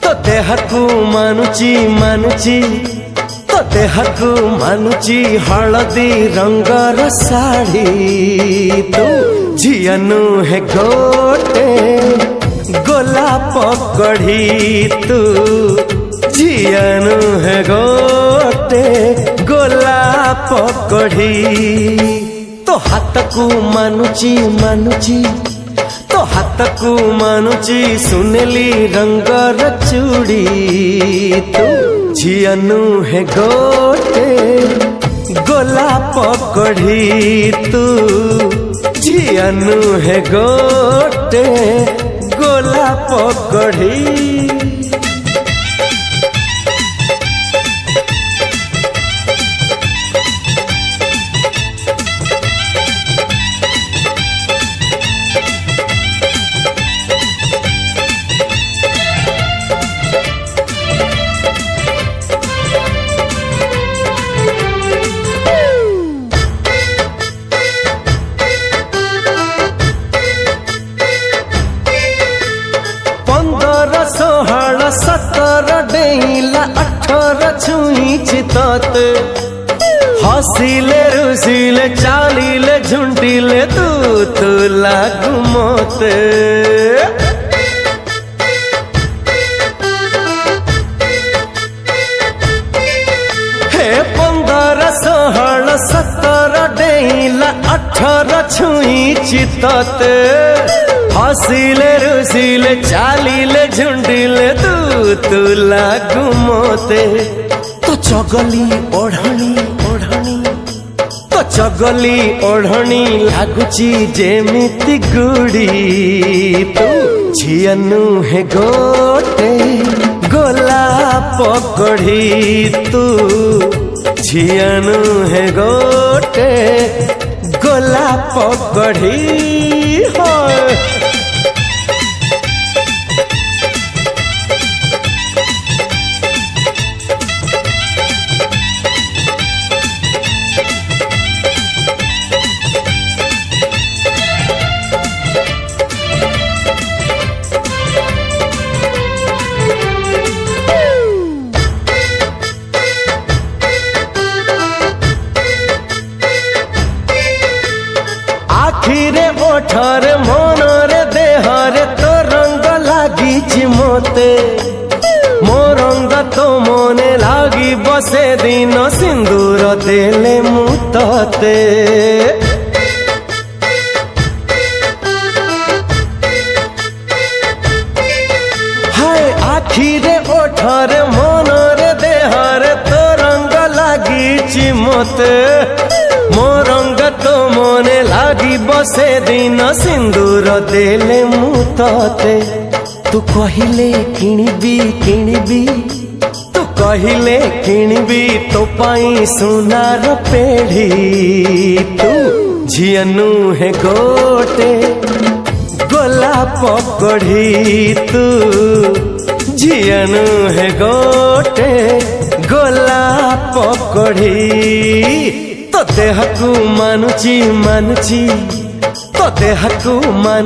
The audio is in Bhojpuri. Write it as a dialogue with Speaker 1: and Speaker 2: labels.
Speaker 1: तो देहकू मानुची मानुची तो देहकू मानुची हलदी रंगर साड़ी तू झियनु है गोटे गोलाप कढ़ी तू झियनु है गोटे गोलाप कढ़ी तो हाथ को मानुची मानुची तो हाथ को मानुची सुनेली रंगर चूड़ी तू झियनु है गोटे गोलाप कढ़ी तू झियनु है गोटे गोलाप कढ़ी। सोहल 17 डेला 18 छुईची तोते हसीले रुसीले चालीले झुंडीले तू लागू मोते हे 15 16 17 डेला 18 छुईची तोते हसीले रुसीले चालीले झुंडीले तू लागू मोते तो चगली ओढ़णी ओढ़णी तो चगली ओढ़णी लागुची जेमिति गुड़ी तू झियनु है गोटे गोलाप कढ़ी तू झियनु है गोटे गोलाप कढ़ी हो। आखिरे ओठरे मनरे देहरे तो रंग लागी मोते मो रंग तो मने लागी बसे दिन सिंदूर देले मुतते हाय आखिरे ओठरे मनरे देहरे तो रंग लागी मोते मो रंग तो मने लागी बसे दिन सिंदूर देले मुतते तू कहिले किणबी किणबी तू कहिले किणबी तो पाई सुनार पेढ़ी तू झियनु है गोटे गोलाप कढ़ी तू झियनु है गोटे गोलाप कढ़ी तो देहकू मानुची मानुची तो देहकू मान